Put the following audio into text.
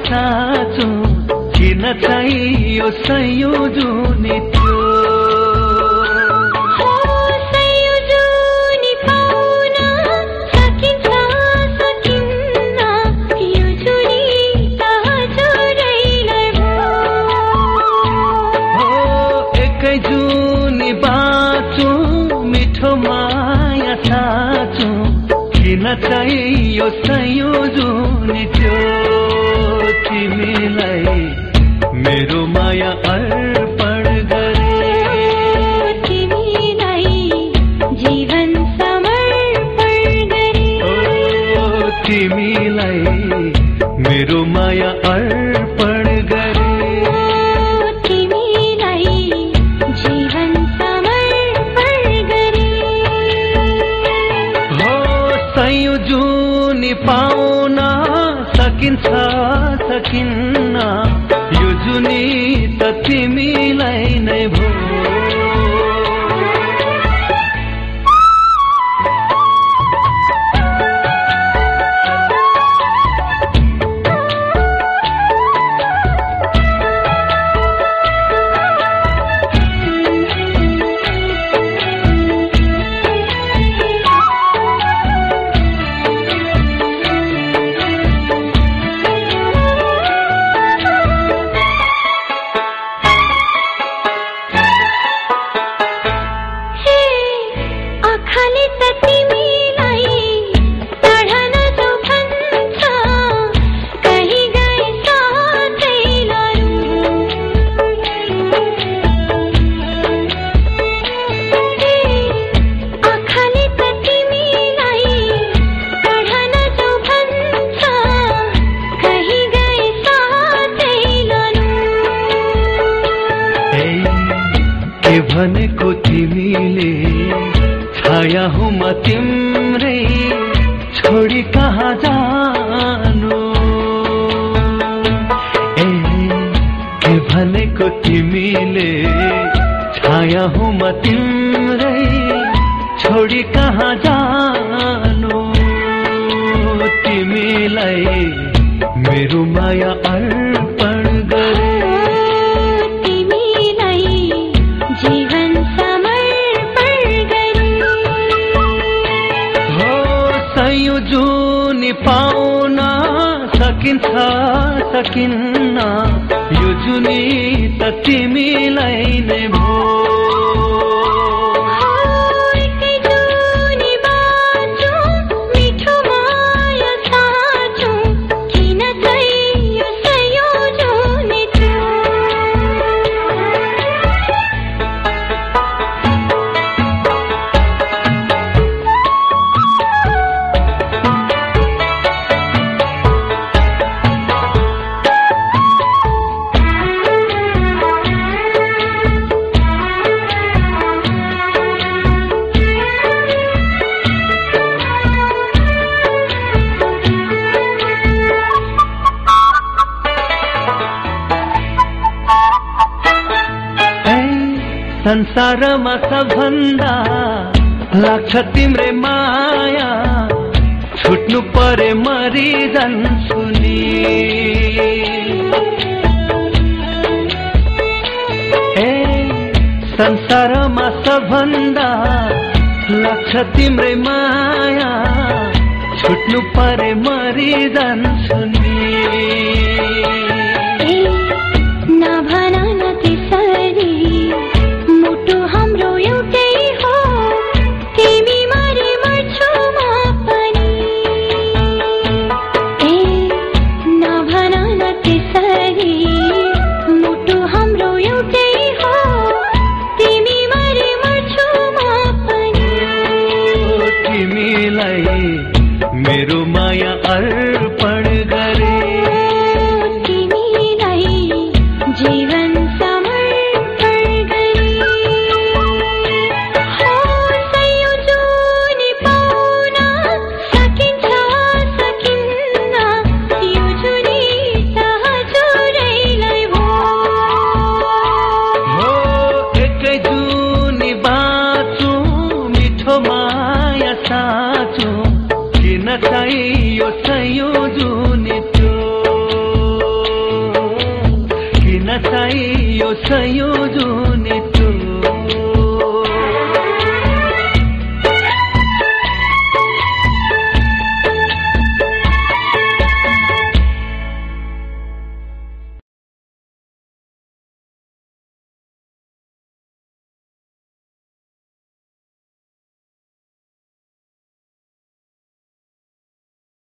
साँचो किन चाहियो संयोजनी थियो चाहियो संयोजनी थियो तिमीलाई मेरो माया अर्पण गरे तिमीलाई जीवन समर्पण गरे तिमीलाई मेरो माया अर्पण गरे तिमीलाई जीवन समर्पण गरे संयोजनी पाउन सकिन्छ सकिन्न यो जुनी त तिमीलाई नै भो भनेको तिमीले छाया हो म तिम्रै छोडी कहाँ जानु ए के भनेको तिमीले छाया हो म तिम्रै छोडी कहाँ जानु तिमीलाई मेरो माया अर्पण गरे जीवन समर्पण गरे हो संयोजनी पाउन सकिन्छ सकिन्न यो जुनी त तिमीलाई नै भो संसारमा सबभन्दा लाग्छ तिम्रै माया छुट्नु परे मरिजान्छु नि ए संसारमा सबभन्दा लाग्छ तिम्रै माया छुट्नु परे मरिजान्छु नि मेरो माया अर्पण गरे सयौं जुनी